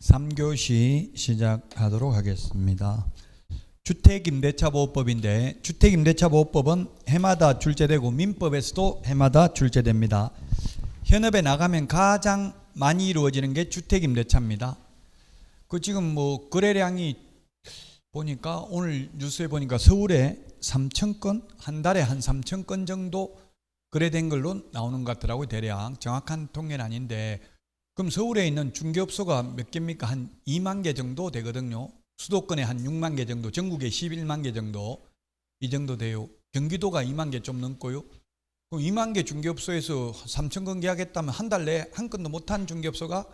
3교시 시작하도록 하겠습니다. 주택임대차보호법인데 주택임대차보호법은 해마다 출제되고 민법에서도 해마다 출제됩니다. 현업에 나가면 가장 많이 이루어지는 게 주택임대차입니다. 그 지금 거래량이 보니까 오늘 뉴스에 보니까 서울에 3,000건, 한 달에 한 3,000건 정도 거래된 걸로 나오는 것 같더라고요. 대략 정확한 통계는 아닌데, 그럼 서울에 있는 중개업소가 몇 개입니까? 한 2만 개 정도 되거든요. 수도권에 한 6만 개 정도, 전국에 11만 개 정도, 이 정도 돼요. 경기도가 2만 개 좀 넘고요. 그럼 2만 개 중개업소에서 3,000건 계약했다면 한 달 내에 한 건도 못한 중개업소가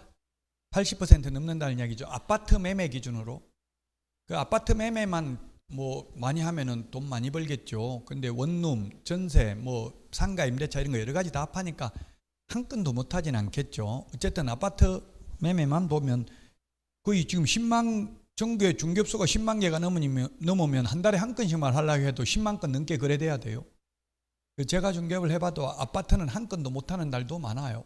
80% 넘는다는 이야기죠. 아파트 매매 기준으로. 그 아파트 매매만 많이 하면은 돈 많이 벌겠죠. 근데 원룸, 전세, 상가, 임대차 이런 거 여러 가지 다 합하니까 한 건도 못하진 않겠죠. 어쨌든 아파트 매매만 보면 거의 지금 10만 전국의 중개업소가 10만 개가 넘으면 한 달에 한 건씩만 하려고 해도 10만 건 넘게 거래돼야 돼요. 제가 중개업을 해봐도 아파트는 한 건도 못하는 날도 많아요.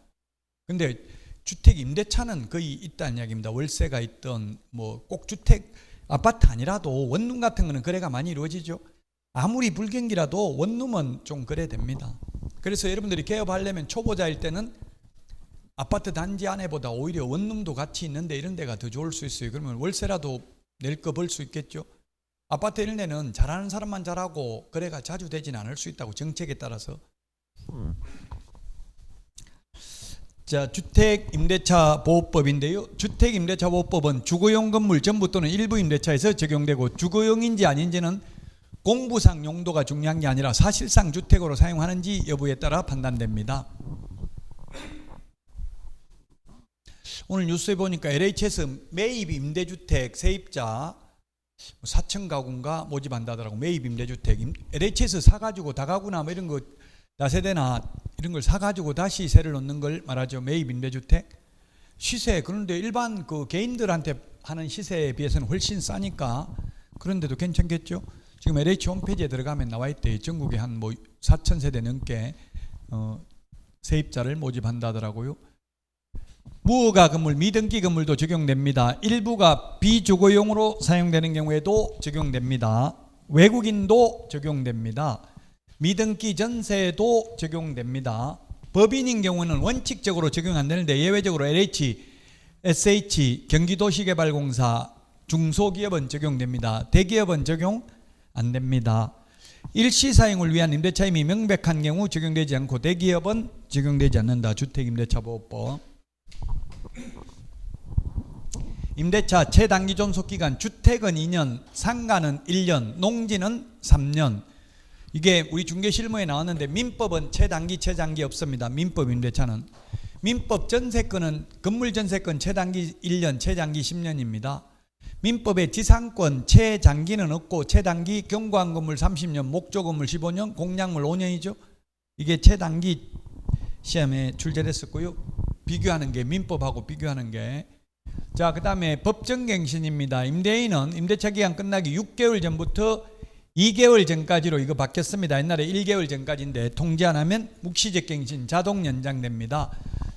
근데 주택 임대차는 거의 있다는 이야기입니다. 월세가 있던 꼭 주택 아파트 아니라도 원룸 같은 거는 거래가 많이 이루어지죠. 아무리 불경기라도 원룸은 좀 거래됩니다. 그래서 여러분들이 개업하려면 초보자일 때는 아파트 단지 안에보다 오히려 원룸도 같이 있는데 이런 데가 더 좋을 수 있어요. 그러면 월세라도 낼 거 벌 수 있겠죠. 아파트 이런 데는 잘하는 사람만 잘하고 거래가 자주 되진 않을 수 있다고, 정책에 따라서. 자, 주택임대차보호법인데요. 주택임대차보호법은 주거용 건물 전부 또는 일부 임대차에서 적용되고, 주거용인지 아닌지는 공부상 용도가 중요한 게 아니라 사실상 주택으로 사용하는지 여부에 따라 판단됩니다. 오늘 뉴스에 보니까 LHS 매입 임대주택 세입자 4천 가구인가 모집한다더라고. 매입 임대주택 LHS 사가지고 다가구나 이런 거, 다세대나 이런 걸 사가지고 다시 세를 넣는 걸 말하죠. 매입 임대주택 시세. 그런데 일반 개인들한테 하는 시세에 비해서는 훨씬 싸니까 그런데도 괜찮겠죠. 지금 LH 홈페이지에 들어가면 나와 있대요. 전국에 한 4천 세대 넘게 세입자를 모집한다더라고요. 무허가 건물, 미등기 건물도 적용됩니다. 일부가 비주거용으로 사용되는 경우에도 적용됩니다. 외국인도 적용됩니다. 미등기 전세도 적용됩니다. 법인인 경우는 원칙적으로 적용 안 되는데 예외적으로 LH, SH, 경기도시개발공사, 중소기업은 적용됩니다. 대기업은 적용 안 됩니다. 일시사용을 위한 임대차임이 명백한 경우 적용되지 않고, 대기업은 적용되지 않는다. 주택임대차보호법. 임대차 최단기 존속기간, 주택은 2년, 상가는 1년, 농지는 3년. 이게 우리 중개실무에 나왔는데 민법은 최단기 최장기 없습니다. 민법 임대차는. 민법 전세권은 건물 전세권 최단기 1년, 최장기 10년입니다. 민법의 지상권 최장기는 없고 최단기 경과한 건물 30년, 목조 건물 15년, 공약물 5년이죠. 이게 최단기 시험에 출제됐었고요. 비교하는 게 민법하고 비교하는 게. 자, 그 다음에 법정갱신입니다. 임대인은 임대차 기간 끝나기 6개월 전부터 2개월 전까지로 이거 바뀌었습니다. 옛날에 1개월 전까지인데 통지 안 하면 묵시적 갱신 자동 연장됩니다.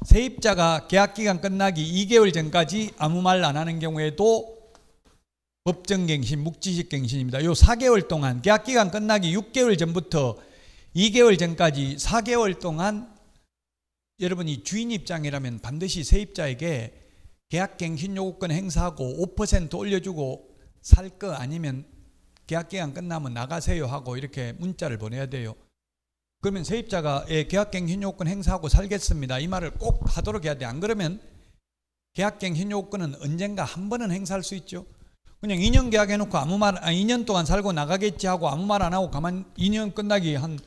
세입자가 계약기간 끝나기 2개월 전까지 아무 말 안 하는 경우에도 법정갱신, 묵시적 갱신입니다. 요 4개월 동안, 계약기간 끝나기 6개월 전부터 2개월 전까지 4개월 동안 여러분이 주인 입장이라면 반드시 세입자에게 계약갱신 요구권 행사하고 5% 올려주고 살 거 아니면 계약기간 끝나면 나가세요 하고 이렇게 문자를 보내야 돼요. 그러면 세입자가 계약갱신 요구권 행사하고 살겠습니다, 이 말을 꼭 하도록 해야 돼. 안 그러면 계약갱신 요구권은 언젠가 한 번은 행사할 수 있죠. 그냥 2년 계약해놓고 2년 동안 살고 나가겠지 하고 아무 말 안 하고 가만 2년 끝나기 한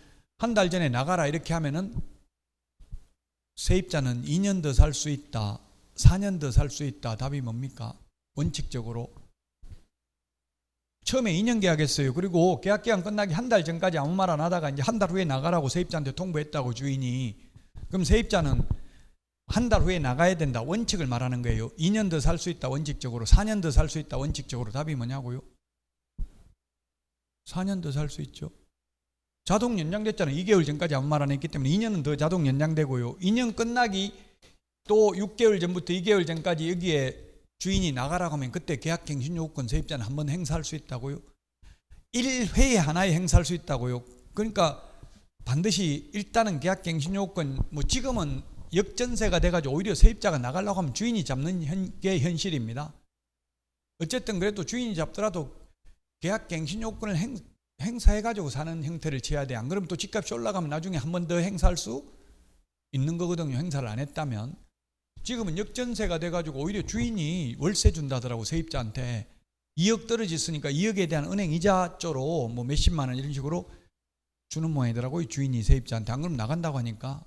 달 전에 나가라 이렇게 하면은 세입자는 2년 더 살 수 있다, 4년 더 살 수 있다. 답이 뭡니까? 원칙적으로 처음에 2년 계약했어요. 그리고 계약기간 끝나기 한 달 전까지 아무 말 안 하다가 이제 한 달 후에 나가라고 세입자한테 통보했다고, 주인이. 그럼 세입자는 한 달 후에 나가야 된다. 원칙을 말하는 거예요. 2년 더 살 수 있다. 원칙적으로. 4년 더 살 수 있다. 원칙적으로. 답이 뭐냐고요? 4년 더 살 수 있죠. 자동 연장됐잖아요. 2개월 전까지 아무 말 안 했기 때문에 2년은 더 자동 연장되고요. 2년 끝나기 또 6개월 전부터 2개월 전까지 여기에 주인이 나가라고 하면 그때 계약갱신요구권 세입자는 한 번 행사할 수 있다고요. 1회에 하나에 행사할 수 있다고요. 그러니까 반드시 일단은 계약갱신요구권, 뭐 지금은 역전세가 돼가지고 오히려 세입자가 나가려고 하면 주인이 잡는 게 현실입니다. 어쨌든 그래도 주인이 잡더라도 계약갱신요건을 행사해가지고 사는 형태를 취해야 돼. 안 그러면 또 집값이 올라가면 나중에 한 번 더 행사할 수 있는 거거든요. 행사를 안 했다면. 지금은 역전세가 돼가지고 오히려 주인이 월세 준다더라고, 세입자한테. 2억 떨어졌으니까 2억에 대한 은행 이자 쪽으로 뭐 몇십만 원 이런 식으로 주는 모양이더라고요, 주인이 세입자한테. 안 그러면 나간다고 하니까.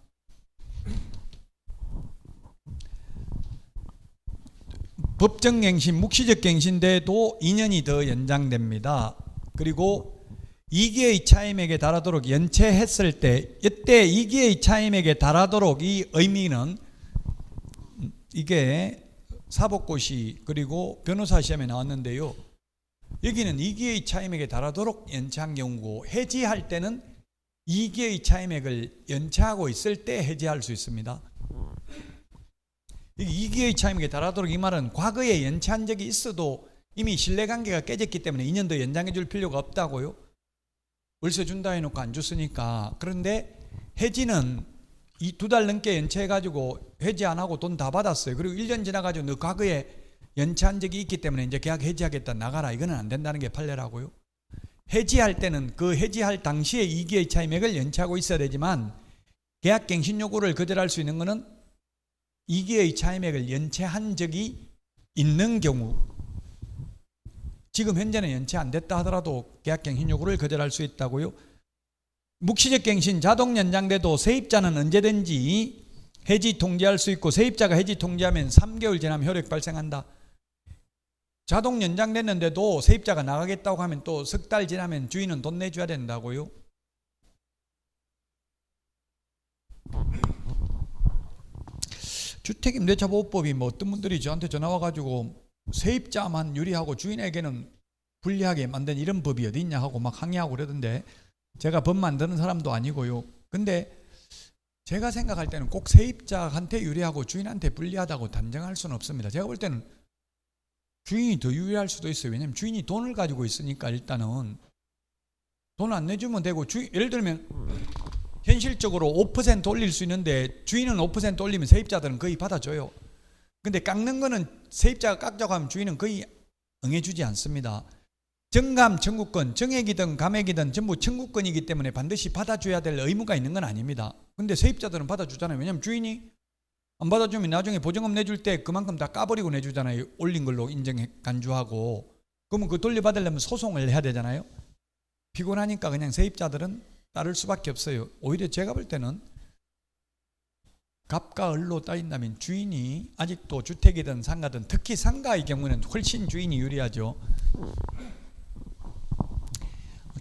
법정갱신, 묵시적 갱신돼도 2년이 더 연장됩니다. 그리고 2기의 차임액에 달하도록 연체했을 때, 이때 2기의 차임액에 달하도록 이 의미는 이게 사법고시 그리고 변호사 시험에 나왔는데요. 여기는 2기의 차임액에 달하도록 연체한 경우고, 해지할 때는 2기의 차임액을 연체하고 있을 때 해지할 수 있습니다. 2기의 차임액에 달하도록 이 말은 과거에 연체한 적이 있어도 이미 신뢰관계가 깨졌기 때문에 2년 더 연장해 줄 필요가 없다고요. 월세 준다 해놓고 안 줬으니까. 그런데 해지는 이 2달 넘게 연체해가지고 해지 안 하고 돈 다 받았어요. 그리고 1년 지나가지고 너 과거에 연체한 적이 있기 때문에 이제 계약 해지하겠다, 나가라. 이거는 안 된다는 게 판례라고요. 해지할 때는 그 해지할 당시에 2기의 차임액을 연체하고 있어야 되지만, 계약갱신 요구를 거절할 수 있는 것은 2기의 차임액을 연체한 적이 있는 경우, 지금 현재는 연체 안 됐다 하더라도 계약갱신 요구를 거절할 수 있다고요. 묵시적 갱신 자동 연장돼도 세입자는 언제든지 해지 통지할 수 있고, 세입자가 해지 통지하면 3개월 지나면 효력 발생한다. 자동 연장됐는데도 세입자가 나가겠다고 하면 또 석 달 지나면 주인은 돈 내줘야 된다고요. 주택임대차보호법이 뭐 어떤 분들이 저한테 전화 와가지고 세입자만 유리하고 주인에게는 불리하게 만든 이런 법이 어디 있냐 하고 막 항의하고 그러던데, 제가 법 만드는 사람도 아니고요. 근데 제가 생각할 때는 꼭 세입자한테 유리하고 주인한테 불리하다고 단정할 수는 없습니다. 제가 볼 때는 주인이 더 유리할 수도 있어요. 왜냐하면 주인이 돈을 가지고 있으니까. 일단은 돈 안 내주면 되고, 예를 들면 현실적으로 5% 올릴 수 있는데 주인은 5% 올리면 세입자들은 거의 받아줘요. 근데 깎는 거는 세입자가 깎자고 하면 주인은 거의 응해주지 않습니다. 정감, 청구권, 정액이든 감액이든 전부 청구권이기 때문에 반드시 받아줘야 될 의무가 있는 건 아닙니다. 근데 세입자들은 받아주잖아요. 왜냐하면 주인이 안 받아주면 나중에 보증금 내줄 때 그만큼 다 까버리고 내주잖아요. 올린 걸로 인정해 간주하고. 그러면 그거 돌려받으려면 소송을 해야 되잖아요. 피곤하니까 그냥 세입자들은 따를 수밖에 없어요. 오히려 제가 볼 때는 갑과 을로 따진다면 주인이, 아직도 주택이든 상가든, 특히 상가의 경우는 훨씬 주인이 유리하죠.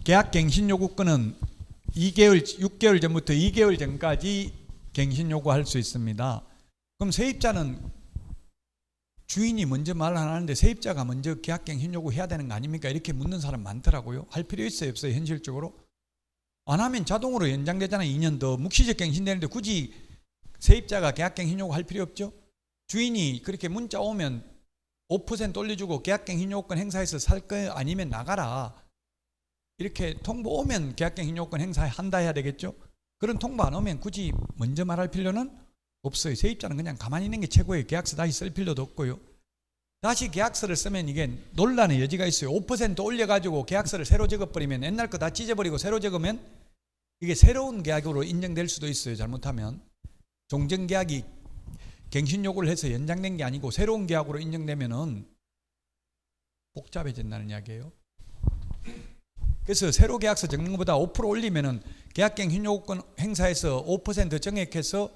계약갱신요구권은 6개월 전부터 2개월 전까지 갱신요구할 수 있습니다. 그럼 세입자는 주인이 먼저 말을 안 하는데 세입자가 먼저 계약갱신요구 해야 되는 거 아닙니까? 이렇게 묻는 사람 많더라고요. 할 필요 있어요, 없어요? 현실적으로? 안 하면 자동으로 연장되잖아요. 2년 더. 묵시적 갱신되는데 굳이 세입자가 계약갱신 요구할 필요 없죠. 주인이 그렇게 문자 오면 5% 올려주고 계약갱신 요구권 행사해서 살 거 아니면 나가라, 이렇게 통보 오면 계약갱신 요구권 행사한다 해야 되겠죠. 그런 통보 안 오면 굳이 먼저 말할 필요는 없어요. 세입자는 그냥 가만히 있는 게 최고예요. 계약서 다시 쓸 필요도 없고요. 다시 계약서를 쓰면 이게 논란의 여지가 있어요. 5% 올려가지고 계약서를 새로 적어버리면, 옛날 거 다 찢어버리고 새로 적으면 이게 새로운 계약으로 인정될 수도 있어요. 잘못하면. 종전계약이 갱신 요구를 해서 연장된 게 아니고 새로운 계약으로 인정되면은 복잡해진다는 이야기예요. 그래서 새로 계약서 적는 것보다 5% 올리면은 계약갱신 요구권 행사해서 5% 정액해서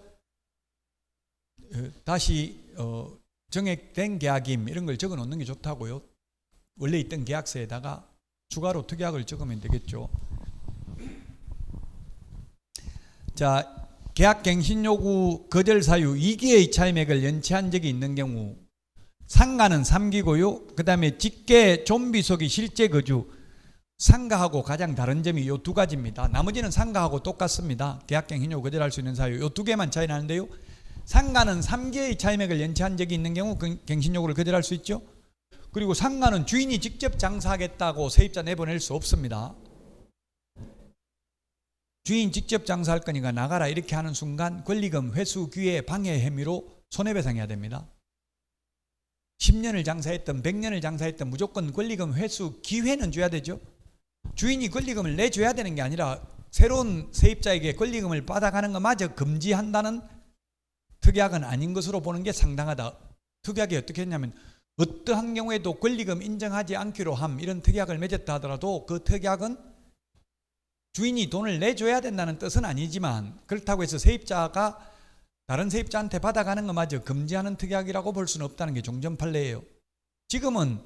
다시 정액된 계약임 이런 걸 적어 놓는 게 좋다고요. 원래 있던 계약서에다가 추가로 특약을 적으면 되겠죠. 자, 계약갱신 요구 거절 사유 2기의 차임액을 연체한 적이 있는 경우, 상가는 3기고요. 그 다음에 직계 좀비속이 실제 거주, 상가하고 가장 다른 점이 이 두 가지입니다. 나머지는 상가하고 똑같습니다. 계약갱신 요구 거절할 수 있는 사유 이 두 개만 차이 나는데요. 상가는 3개의 차임액을 연체한 적이 있는 경우 갱신요구를 거절할 수 있죠. 그리고 상가는 주인이 직접 장사하겠다고 세입자 내보낼 수 없습니다. 주인 직접 장사할 거니까 나가라 이렇게 하는 순간 권리금 회수 기회 방해 혐의로 손해배상해야 됩니다. 10년을 장사했든 100년을 장사했든 무조건 권리금 회수 기회는 줘야 되죠. 주인이 권리금을 내줘야 되는 게 아니라 새로운 세입자에게 권리금을 받아가는 것마저 금지한다는 특약은 아닌 것으로 보는 게 상당하다. 특약이 어떻게 했냐면 어떠한 경우에도 권리금 인정하지 않기로 함 이런 특약을 맺었다 하더라도 그 특약은 주인이 돈을 내줘야 된다는 뜻은 아니지만 그렇다고 해서 세입자가 다른 세입자한테 받아가는 것마저 금지하는 특약이라고 볼 수는 없다는 게 종전판례예요. 지금은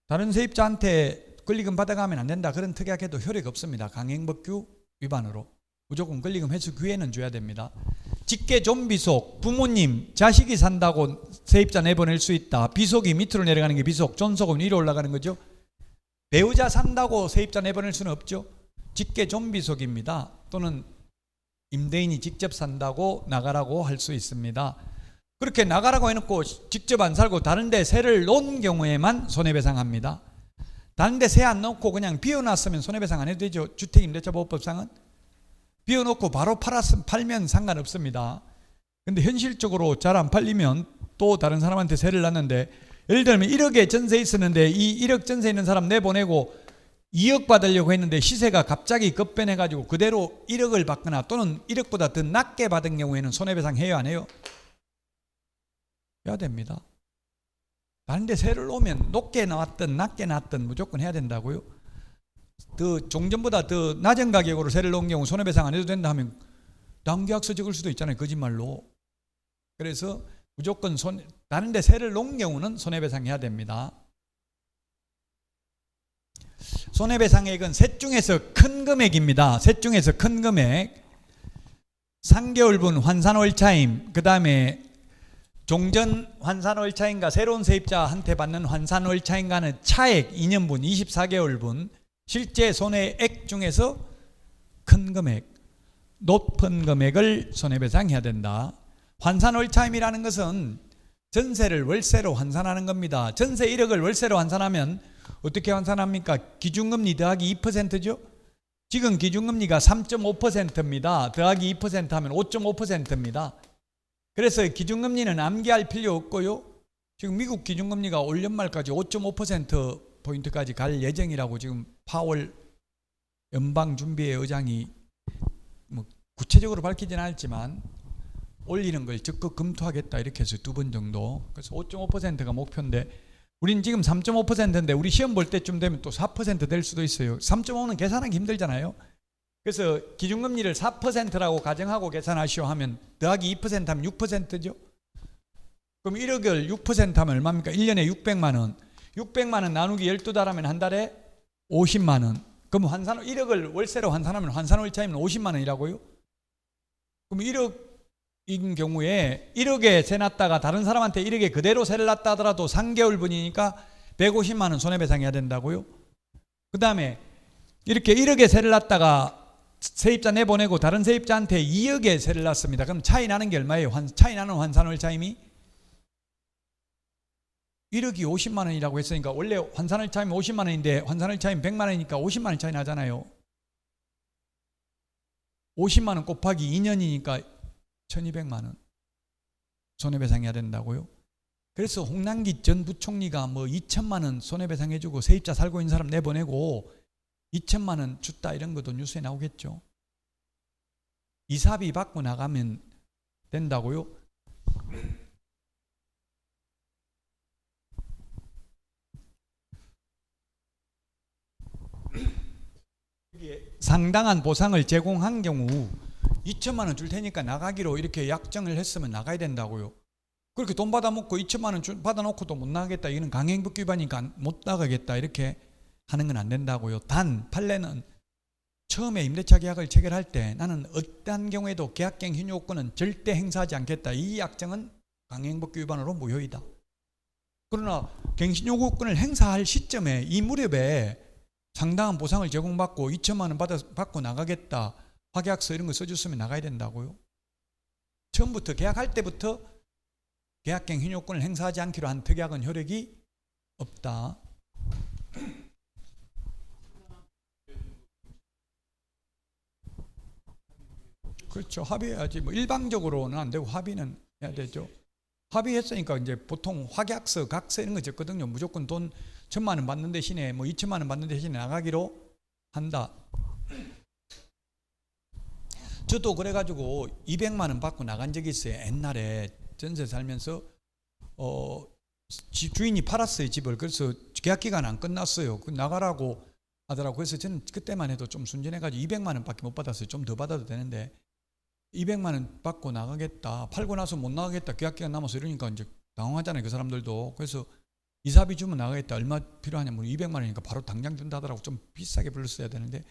다른 세입자한테 권리금 받아가면 안 된다 그런 특약에도 효력이 없습니다. 강행법규 위반으로 무조건 권리금 회수 기회는 줘야 됩니다. 직계 존비속, 부모님 자식이 산다고 세입자 내보낼 수 있다. 비속이 밑으로 내려가는 게 비속, 존속은 위로 올라가는 거죠. 배우자 산다고 세입자 내보낼 수는 없죠. 직계 존비속입니다. 또는 임대인이 직접 산다고 나가라고 할 수 있습니다. 그렇게 나가라고 해놓고 직접 안 살고 다른 데 세를 놓은 경우에만 손해배상합니다. 다른 데 세 안 놓고 그냥 비워놨으면 손해배상 안 해도 되죠. 주택임대차보호법상은 비워놓고 바로 팔면 상관없습니다. 근데 현실적으로 잘 안 팔리면 또 다른 사람한테 세를 놨는데 예를 들면 1억에 전세 있었는데 이 1억 전세 있는 사람 내보내고 2억 받으려고 했는데 시세가 갑자기 급변해가지고 그대로 1억을 받거나 또는 1억보다 더 낮게 받은 경우에는 손해배상 해요 안 해요? 해야 됩니다. 다른 데 세를 놓으면 높게 나왔든 낮게 나왔든 무조건 해야 된다고요. 더 종전보다 더 낮은 가격으로 세를 놓은 경우 손해배상 안 해도 된다 하면 당계약서 적을 수도 있잖아요. 거짓말로. 그래서 무조건 다른 데 세를 놓은 경우는 손해배상해야 됩니다. 손해배상액은 셋 중에서 큰 금액입니다. 셋 중에서 큰 금액 3개월분 환산월차임, 그 다음에 종전 환산월차임과 새로운 세입자한테 받는 환산월차임과는 차액 2년분 24개월분 실제 손해액 중에서 큰 금액, 높은 금액을 손해배상해야 된다. 환산월차임이라는 것은 전세를 월세로 환산하는 겁니다. 전세 1억을 월세로 환산하면 어떻게 환산합니까? 기준금리 더하기 2%죠. 지금 기준금리가 3.5%입니다. 더하기 2% 하면 5.5%입니다. 그래서 기준금리는 암기할 필요 없고요. 지금 미국 기준금리가 올 연말까지 5.5%포인트까지 갈 예정이라고 지금 파월 연방준비회 의장이 뭐 구체적으로 밝히지는 않았지만 올리는 걸 적극 검토하겠다 이렇게 해서 2번 정도. 그래서 5.5%가 목표인데 우린 지금 3.5%인데 우리 시험 볼 때쯤 되면 또 4% 될 수도 있어요. 3.5는 계산하기 힘들잖아요. 그래서 기준금리를 4%라고 가정하고 계산하시오 하면 더하기 2% 하면 6%죠. 그럼 1억을 6% 하면 얼마입니까? 1년에 600만 원. 600만 원 나누기 12달 하면 한 달에 50만 원. 그럼 1억을 월세로 환산하면 환산월차임은 50만 원이라고요? 그럼 1억인 경우에 1억에 세 놨다가 다른 사람한테 1억에 그대로 세를 놨다 하더라도 3개월분이니까 150만 원 손해배상해야 된다고요? 그 다음에 이렇게 1억에 세를 놨다가 세입자 내보내고 다른 세입자한테 2억에 세를 놨습니다. 그럼 차이 나는 게 얼마예요? 차이 나는 환산월차임이 1억이 50만 원이라고 했으니까 원래 환산월차임이 50만 원인데 환산월차임 100만 원이니까 50만 원 차이 나잖아요. 50만 원 곱하기 2년이니까 1200만 원 손해배상해야 된다고요. 그래서 홍남기 전 부총리가 뭐 2천만 원 손해배상해주고 세입자 살고 있는 사람 내보내고 2천만 원 줬다 이런 것도 뉴스에 나오겠죠. 이사비 받고 나가면 된다고요. 상당한 보상을 제공한 경우 2천만 원 줄 테니까 나가기로 이렇게 약정을 했으면 나가야 된다고요. 그렇게 돈 받아먹고 2천만 원 받아놓고도 못 나가겠다, 이거는 강행법 위반이니까 못 나가겠다 이렇게 하는 건 안 된다고요. 단 판례는 처음에 임대차 계약을 체결할 때 나는 어떠한 경우에도 계약갱 hin요건은 절대 행사하지 않겠다, 이 약정은 강행법 위반으로 무효이다. 그러나 갱신요구권을 행사할 시점에 이 무렵에 상당한 보상을 제공받고 2천만 원 받고 나가겠다, 확약서 이런 거 써줬으면 나가야 된다고요. 처음부터 계약할 때부터 계약갱신 요건을 행사하지 않기로 한 특약은 효력이 없다. 그렇죠. 합의해야지. 뭐 일방적으로는 안 되고 합의는 해야 되죠. 합의했으니까 이제 보통 확약서, 각서 이런 거 적거든요. 무조건 돈 1,000만 원 받는 대신에 뭐 2천만 원 받는 대신에 나가기로 한다. 저도 그래가지고 200만 원 받고 나간 적이 있어요. 옛날에 전세 살면서 주인이 팔았어요, 집을. 그래서 계약 기간 안 끝났어요. 그 나가라고 하더라고. 그래서 저는 그때만 해도 좀 순진해가지고 200만 원밖에 못 받았어요. 좀 더 받아도 되는데 200만 원 받고 나가겠다. 팔고 나서 못 나가겠다. 계약 기간 남아서 이러니까 이제 당황하잖아요, 그 사람들도. 그래서 이사비 주면 나가겠다. 얼마 필요하냐면 200만 원이니까 바로 당장 준다 하더라고. 좀 비싸게 불렀어야 되는데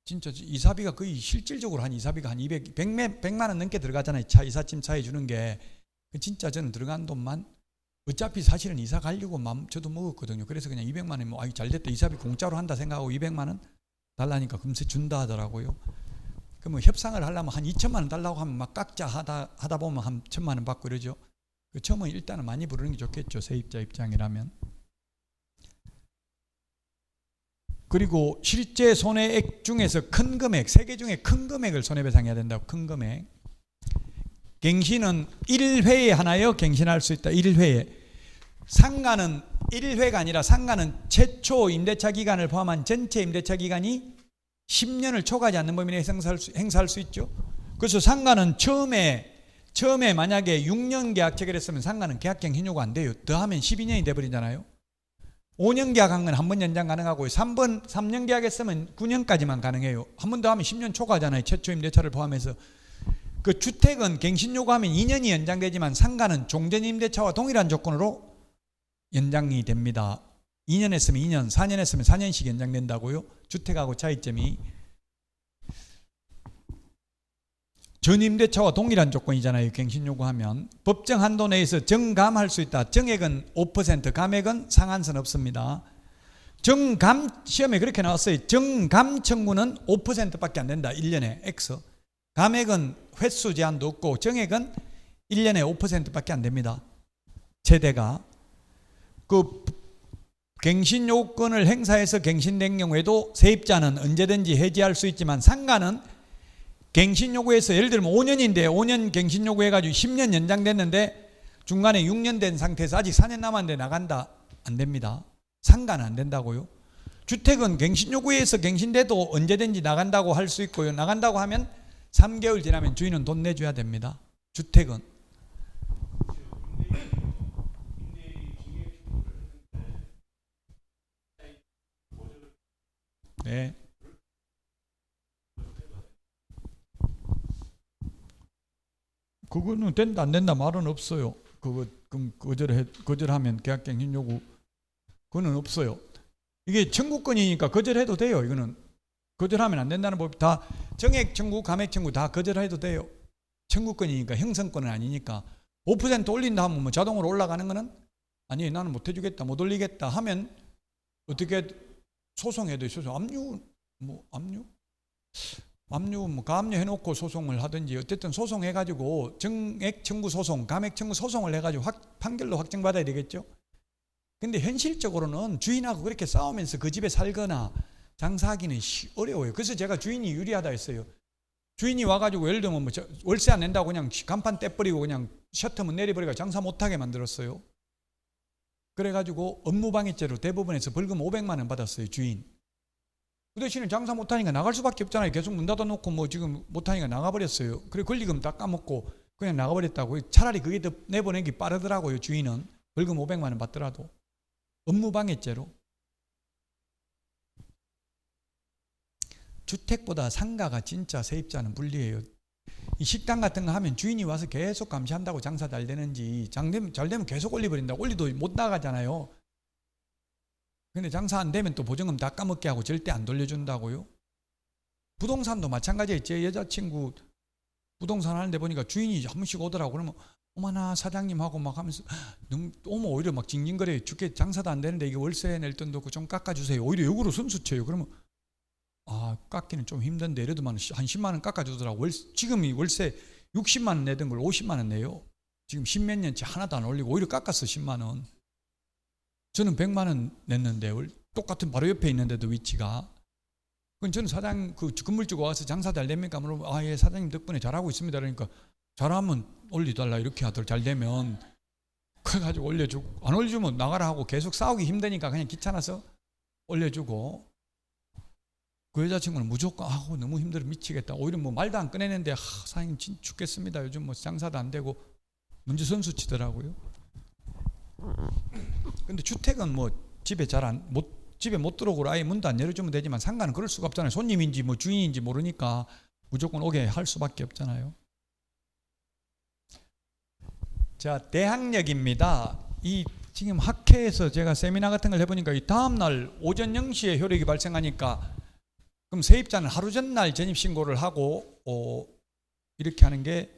진짜 이사비가 거의 실질적으로 한 이사비가 한 100만 원 넘게 들어가잖아요. 차 이삿짐 차에 주는 게. 진짜 저는 들어간 돈만 어차피 사실은 이사 가려고 마음 저도 먹었거든요. 그래서 그냥 200만 원 뭐 잘 됐다. 이사비 공짜로 한다 생각하고 200만 원 달라니까 금세 준다 하더라고요. 그러면 협상을 하려면 한 2천만 원 달라고 하면 막 깎자 하다 보면 한 1,000만 원 받고 이러죠. 처음은 일단은 많이 부르는 게 좋겠죠. 세입자 입장이라면. 그리고 실제 손해액 중에서 큰 금액, 세 개 중에 큰 금액을 손해배상해야 된다고. 큰 금액. 갱신은 1회에 하나요? 갱신할 수 있다. 1회에. 상가는 1회가 아니라 상가는 최초 임대차 기간을 포함한 전체 임대차 기간이 10년을 초과하지 않는 범위 내에 행사할 수 있죠. 그래서 상가는 처음에 만약에 6년 계약 체결했으면 상가는 계약갱신 요구 안 돼요. 더하면 12년이 돼버리잖아요. 5년 계약한 건 한 번 연장 가능하고요. 3년 계약했으면 9년까지만 가능해요. 한 번 더 하면 10년 초과하잖아요. 최초 임대차를 포함해서. 그 주택은 갱신 요구하면 2년이 연장되지만 상가는 종전 임대차와 동일한 조건으로 연장이 됩니다. 2년 했으면 2년, 4년 했으면 4년씩 연장된다고요. 주택하고 차이점이. 전임대차와 동일한 조건이잖아요. 갱신 요구하면. 법정 한도 내에서 정감할 수 있다. 정액은 5%, 감액은 상한선 없습니다. 정감 시험에 그렇게 나왔어요. 정감 청구는 5%밖에 안 된다. 1년에 X. 감액은 횟수 제한도 없고 정액은 1년에 5%밖에 안 됩니다. 최대가. 그 갱신 요건을 행사해서 갱신된 경우에도 세입자는 언제든지 해지할 수 있지만 상가는 갱신 요구해서 예를 들면 5년인데 5년 갱신 요구해가지고 10년 연장됐는데 중간에 6년 된 상태에서 아직 4년 남았는데 나간다. 안 됩니다. 상가는 안 된다고요. 주택은 갱신 요구해서 갱신돼도 언제든지 나간다고 할 수 있고요. 나간다고 하면 3개월 지나면 주인은 돈 내줘야 됩니다. 주택은. 네. 그거는 된다 안 된다 말은 없어요. 그거 거절하면 계약갱신 요구 그거는 없어요. 이게 청구권이니까 거절해도 돼요. 이거는 거절하면 안 된다는 법이 다 정액 청구, 감액 청구 다 거절해도 돼요. 청구권이니까 형성권은 아니니까 5% 올린다 하면 뭐 자동으로 올라가는 거는 아니 나는 못 해주겠다 못 올리겠다 하면 어떻게 소송해도 소송 압류 뭐 가압류 해놓고 소송을 하든지 어쨌든 소송해가지고 정액 청구 소송, 감액 청구 소송을 해가지고 판결로 확정받아야 되겠죠. 근데 현실적으로는 주인하고 그렇게 싸우면서 그 집에 살거나 장사하기는 어려워요. 그래서 제가 주인이 유리하다 했어요. 주인이 와가지고 예를 들면 뭐 월세 안 낸다고 그냥 간판 떼버리고 그냥 셔터문 내려버리고 장사 못하게 만들었어요. 그래가지고 업무방해죄로 대법원에서 벌금 500만 원 받았어요. 주인. 그 대신에 장사 못하니까 나갈 수밖에 없잖아요. 계속 문 닫아놓고 뭐 지금 못하니까 나가버렸어요. 그래 권리금 다 까먹고 그냥 나가버렸다고. 차라리 그게 더 내보내기 빠르더라고요. 주인은 벌금 500만 원 받더라도 업무방해죄로. 주택보다 상가가 진짜 세입자는 불리해요. 이 식당 같은 거 하면 주인이 와서 계속 감시한다고 장사 잘 되는지 잘 되면 계속 올려버린다고. 올리도 못 나가잖아요. 근데 장사 안 되면 또 보증금 다 까먹게 하고 절대 안 돌려준다고요. 부동산도 마찬가지예요. 제 여자친구 부동산 하는데 보니까 주인이 한 번씩 오더라고. 그러면 어머나 사장님하고 막 하면서 어머 오히려 막 징징거려요. 죽게 장사도 안 되는데 이게 월세 낼 돈도 없고 좀 깎아주세요. 오히려 역으로 선수쳐요. 그러면 깎기는 좀 힘든데 이래도 한 10만 원 깎아주더라고. 지금 이 월세 60만 원 내던 걸 50만 원 내요. 지금 10몇 년째 하나도 안 올리고 오히려 깎았어. 10만 원. 저는 100만 원 냈는데 똑같은 바로 옆에 있는데도 위치가. 그건 저는 사장 그 건물 주고 와서 장사 잘 됩니까? 물어보면 아, 예, 사장님 덕분에 잘하고 있습니다. 그러니까 잘하면 올려달라 이렇게 하더라고. 잘 되면. 그래가지고 올려주고 안 올려주면 나가라 하고 계속 싸우기 힘드니까 그냥 귀찮아서 올려주고. 그 여자친구는 무조건 너무 힘들어 미치겠다. 오히려 뭐 말도 안 꺼내는데 사장님 죽겠습니다. 요즘 뭐 장사도 안 되고 문제 선수 치더라고요. 근데 주택은 뭐 집에 집에 못 들어오고 아예 문도 안 열어주면 되지만 상가는 그럴 수가 없잖아요. 손님인지 뭐 주인인지 모르니까 무조건 오게 할 수밖에 없잖아요. 자, 대항력입니다. 이 지금 학회에서 제가 세미나 같은 걸 해보니까 이 다음날 오전 0시에 효력이 발생하니까 그럼 세입자는 하루 전날 전입신고를 하고 이렇게 하는 게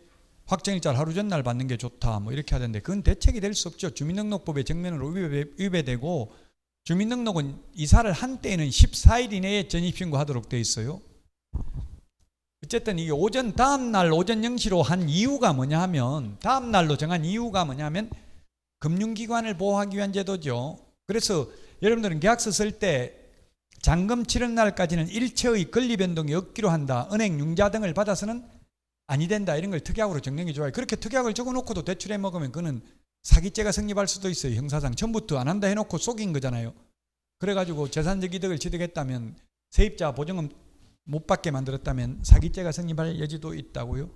확정일자를 하루 전날 받는 게 좋다 뭐 이렇게 하던데 그건 대책이 될 수 없죠. 주민등록법에 정면으로 위배되고 주민등록은 이사를 한 때에는 14일 이내에 전입신고하도록 되어 있어요. 어쨌든 이게 다음날 오전 0시로 한 이유가 뭐냐 하면 다음날로 정한 이유가 뭐냐 하면 금융기관을 보호하기 위한 제도죠. 그래서 여러분들은 계약서 쓸 때 잔금 치른 날까지는 일체의 권리 변동이 없기로 한다. 은행 융자 등을 받아서는 아니 된다. 이런 걸 특약으로 적는 게 좋아요. 그렇게 특약을 적어놓고도 대출해 먹으면 그는 사기죄가 성립할 수도 있어요. 형사상 처음부터 안 한다 해놓고 속인 거잖아요. 그래가지고 재산적 이득을 취득했다면 세입자 보증금 못 받게 만들었다면 사기죄가 성립할 여지도 있다고요.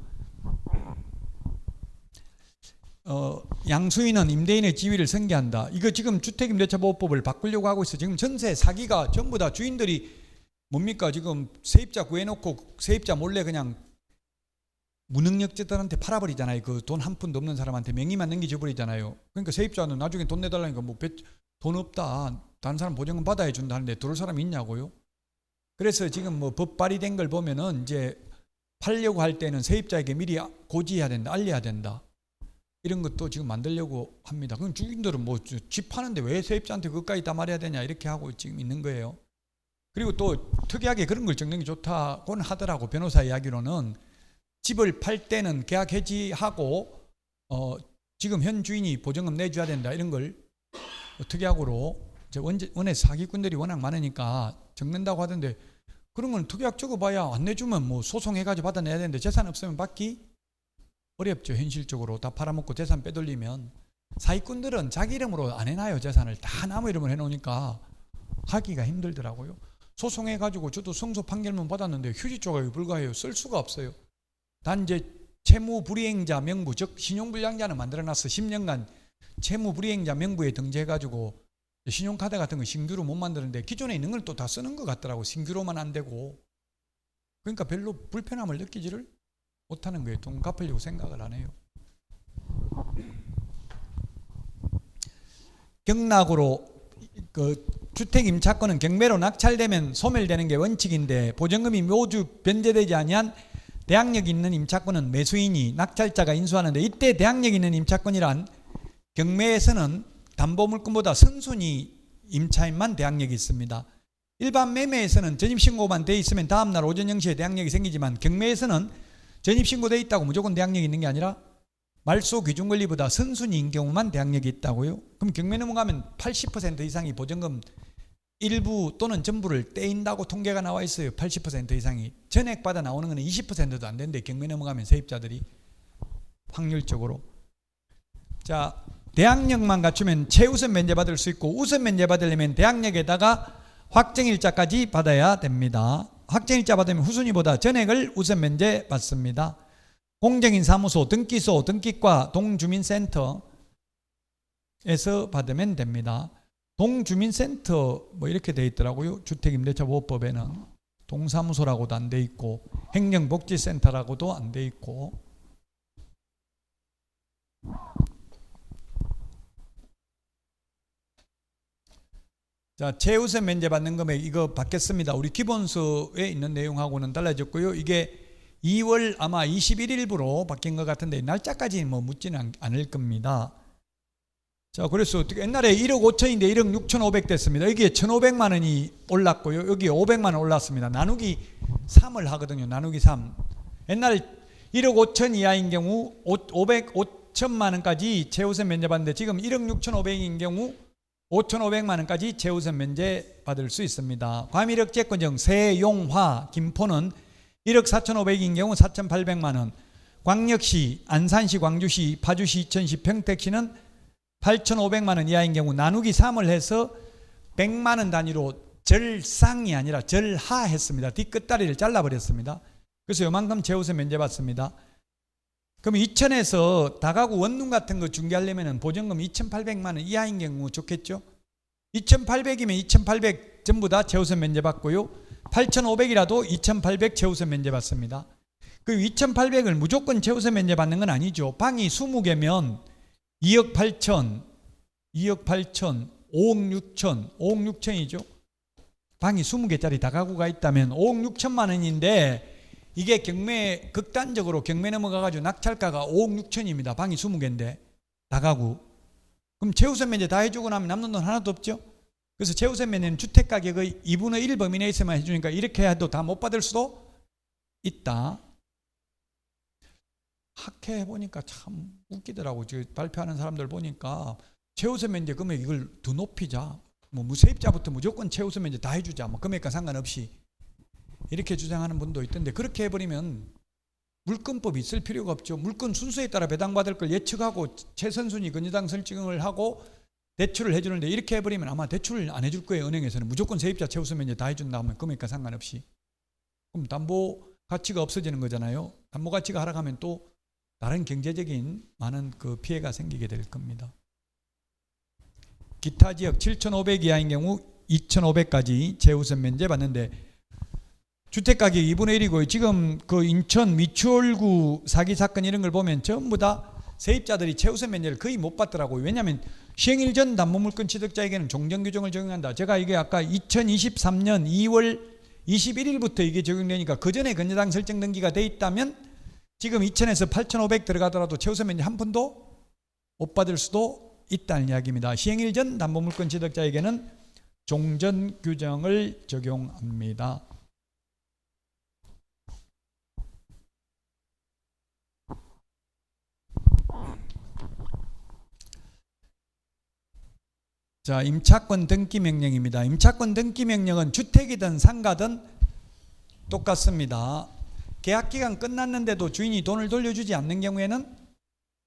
양수인은 임대인의 지위를 승계한다. 이거 지금 주택임대차보호법을 바꾸려고 하고 있어. 지금 전세 사기가 전부 다 주인들이 뭡니까? 지금 세입자 구해놓고 세입자 몰래 그냥 무능력자들한테 팔아버리잖아요. 그 돈 한 푼도 없는 사람한테 명의만 넘겨줘버리잖아요. 그러니까 세입자는 나중에 돈 내달라니까 뭐 돈 없다. 다른 사람 보증금 받아야 준다는데 들어올 사람이 있냐고요. 그래서 지금 뭐 법 발의된 걸 보면은 이제 팔려고 할 때는 세입자에게 미리 고지해야 된다, 알려야 된다. 이런 것도 지금 만들려고 합니다. 그럼 주인들은 뭐 집 파는데 왜 세입자한테 그것까지 다 말해야 되냐 이렇게 하고 지금 있는 거예요. 그리고 또 특이하게 그런 걸 적는 게 좋다고는 하더라고. 변호사 이야기로는 집을 팔 때는 계약 해지하고 지금 현 주인이 보증금 내줘야 된다 이런 걸 특약으로 원래 사기꾼들이 워낙 많으니까 적는다고 하던데 그런 건 특약 적어봐야 안 내주면 뭐 소송해가지고 받아내야 되는데 재산 없으면 받기 어렵죠. 현실적으로 다 팔아먹고 재산 빼돌리면. 사기꾼들은 자기 이름으로 안 해놔요. 재산을 다 남의 이름으로 해놓으니까 하기가 힘들더라고요. 소송해가지고 저도 승소 판결문 받았는데 휴지 조각이 불과해요. 쓸 수가 없어요. 단 이제 채무불이행자 명부, 즉 신용불량자는 만들어놨어. 10년간 채무불이행자 명부에 등재해가지고 신용카드 같은 거 신규로 못 만드는데 기존에 있는 걸 또 다 쓰는 것 같더라고. 신규로만 안 되고. 그러니까 별로 불편함을 느끼지를 못하는 거예요. 돈 갚으려고 생각을 안 해요. 경락으로 그 주택 임차권은 경매로 낙찰되면 소멸되는 게 원칙인데 보증금이 모두 변제되지 아니한 대항력 있는 임차권은 매수인이 낙찰자가 인수하는데 이때 대항력 있는 임차권이란 경매에서는 담보물권보다 선순위 임차인만 대항력이 있습니다. 일반 매매에서는 전입신고만 돼 있으면 다음날 오전 0시에 대항력이 생기지만 경매에서는 전입신고돼 있다고 무조건 대항력이 있는 게 아니라 말소 기준권리보다 선순위인 경우만 대항력이 있다고요. 그럼 경매 넘어가면 80% 이상이 보증금 일부 또는 전부를 떼인다고 통계가 나와 있어요. 80% 이상이. 전액 받아 나오는 거는 20%도 안 되는데 경매 넘어가면 세입자들이 확률적으로. 자, 대항력만 갖추면 최우선 면제받을 수 있고 우선 면제받으려면 대항력에다가 확정일자까지 받아야 됩니다. 확정일자 받으면 후순위보다 전액을 우선 면제받습니다. 공정인 사무소, 등기소, 등기과, 동주민센터에서 받으면 됩니다. 동주민센터 뭐 이렇게 돼 있더라고요. 주택임대차보호법에는 동사무소라고도 안 돼 있고 행정복지센터라고도 안 돼 있고. 자, 최우선 면제받는 금액 이거 받겠습니다. 우리 기본서에 있는 내용하고는 달라졌고요. 이게 2월 아마 21일부로 바뀐 것 같은데 날짜까지는 뭐 묻지는 않을 겁니다. 자, 그래서 옛날에 1억 5천인데 1억 6,500 됐습니다. 여기에 1,500만 원이 올랐고요. 여기에 500만 원 올랐습니다. 나누기 3을 하거든요. 나누기 3. 옛날에 1억 5천 이하인 경우 5천만 원까지 최우선 면제 받는데 지금 1억 6천5백인 경우 5,500만 원까지 최우선 면제 받을 수 있습니다. 과밀 채권정 세용화 김포는 1억 4,500인 경우 4,800만 원, 광역시, 안산시, 광주시, 파주시, 이천시, 평택시는 8,500만 원 이하인 경우 나누기 3을 해서 100만 원 단위로 절상이 아니라 절하했습니다. 뒤끝다리를 잘라버렸습니다. 그래서 요만큼 최우선 면제 받습니다. 그럼 이천에서 다가구 원룸 같은 거 중개하려면 보증금 2,800만 원 이하인 경우 좋겠죠. 2,800이면 2,800 전부 다 최우선 면제 받고요. 8,500이라도 2,800 최우선 면제 받습니다. 그 2,800을 무조건 최우선 면제 받는 건 아니죠. 방이 20개면 2억 8천, 2억 8천, 5억 6천, 5억 6천이죠. 방이 20개짜리 다가구가 있다면 5억 6천만 원인데 이게 경매 극단적으로 경매 넘어가가지고 낙찰가가 5억 6천입니다. 방이 20개인데 다가구. 그럼 최우선 면제 다 해주고 나면 남는 돈 하나도 없죠. 그래서 최우선 면제는 주택가격의 2분의 1 범위 내에서만 해주니까 이렇게 해도 다 못 받을 수도 있다. 학회 보니까 참 웃기더라고. 지금 발표하는 사람들 보니까 최우선 면제 금액 이걸 더 높이자. 뭐 무세입자부터 무조건 최우선 면제 다 해주자. 뭐 금액과 상관없이. 이렇게 주장하는 분도 있던데 그렇게 해버리면 물권법이 있을 필요가 없죠. 물권 순서에 따라 배당받을 걸 예측하고 최선순위 근저당 설정을 하고 대출을 해주는데 이렇게 해버리면 아마 대출을 안 해줄 거예요. 은행에서는 무조건 세입자 최우선 면제 다 해준다 하면 금액과 상관없이. 그럼 담보 가치가 없어지는 거잖아요. 담보 가치가 하락하면 또 다른 경제적인 많은 그 피해가 생기게 될 겁니다. 기타 지역 7,500 이하인 경우 2,500까지 최우선 면제 받는데 주택가격 2분의 1이고요. 지금 그 인천 미추홀구 사기 사건 이런 걸 보면 전부 다 세입자들이 최우선 면제를 거의 못 받더라고요. 왜냐하면 시행일 전 담보물권 취득자에게는 종전규정을 적용한다. 제가 이게 아까 2023년 2월 21일부터 이게 적용되니까 그 전에 근저당 설정 등기가 돼 있다면 지금 2천에서 8,500 들어가더라도 최우선 면제 한 푼도 못 받을 수도 있다는 이야기입니다. 시행일 전 담보물권 취득자에게는 종전규정을 적용합니다. 자, 임차권 등기 명령입니다. 임차권 등기 명령은 주택이든 상가든 똑같습니다. 계약 기간 끝났는데도 주인이 돈을 돌려주지 않는 경우에는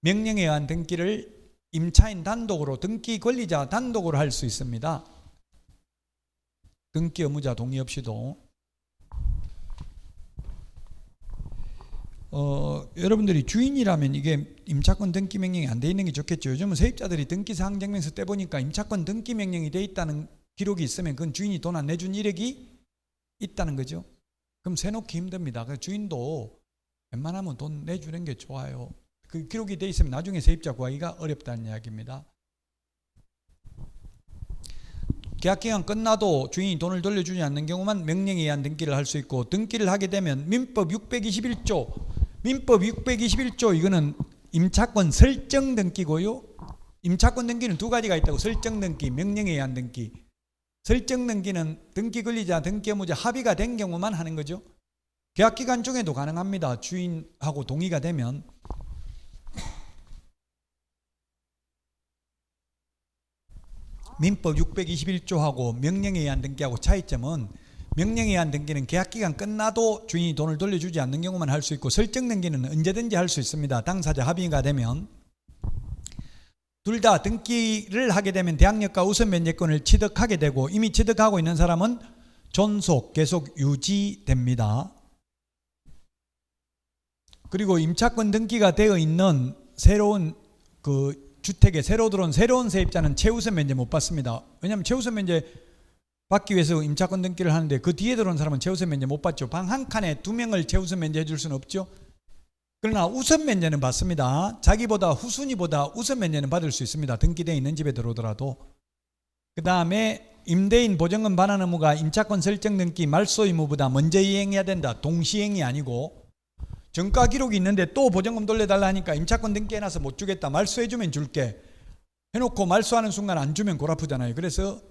명령에 의한 등기를 임차인 단독으로 등기 권리자 단독으로 할 수 있습니다. 등기 의무자 동의 없이도. 여러분들이 주인이라면 이게 임차권 등기 명령이 안 돼 있는 게 좋겠죠. 요즘은 세입자들이 등기사항 증명서 떼보니까 임차권 등기 명령이 돼 있다는 기록이 있으면 그건 주인이 돈 안 내준 이력이 있다는 거죠. 그럼 세놓기 힘듭니다. 그래서 주인도 웬만하면 돈 내주는 게 좋아요. 그 기록이 돼 있으면 나중에 세입자 구하기가 어렵다는 이야기입니다. 계약기간 끝나도 주인이 돈을 돌려주지 않는 경우만 명령에 의한 등기를 할 수 있고, 등기를 하게 되면 민법 621조 이거는 임차권 설정 등기고요. 임차권 등기는 두 가지가 있다고. 설정 등기, 명령에 의한 등기. 설정 등기는 등기 권리자, 등기 의무자 합의가 된 경우만 하는 거죠. 계약기간 중에도 가능합니다. 주인하고 동의가 되면. 민법 621조하고 명령에 의한 등기하고 차이점은, 명령에 의한 등기는 계약기간 끝나도 주인이 돈을 돌려주지 않는 경우만 할 수 있고, 설정 등기는 언제든지 할 수 있습니다. 당사자 합의가 되면. 둘 다 등기를 하게 되면 대항력과 우선 면제권을 취득하게 되고, 이미 취득하고 있는 사람은 존속, 계속 유지됩니다. 그리고 임차권 등기가 되어 있는 새로운 그 주택에 새로 들어온 새로운 세입자는 최우선 면제 못 받습니다. 왜냐하면 최우선 면제 받기 위해서 임차권 등기를 하는데 그 뒤에 들어온 사람은 최우선 면제 못 받죠. 방 한 칸에 두 명을 최우선 면제 해줄 수는 없죠. 그러나 우선 면제는 받습니다. 자기보다 후순위보다 우선 면제는 받을 수 있습니다. 등기되어 있는 집에 들어오더라도. 그 다음에 임대인 보증금 반환 의무가 임차권 설정 등기 말소 의무보다 먼저 이행해야 된다. 동시행이 아니고, 정가 기록이 있는데 또 보증금 돌려달라 하니까 임차권 등기해놔서 못 주겠다. 말소해주면 줄게. 해놓고 말소하는 순간 안 주면 골 아프잖아요. 그래서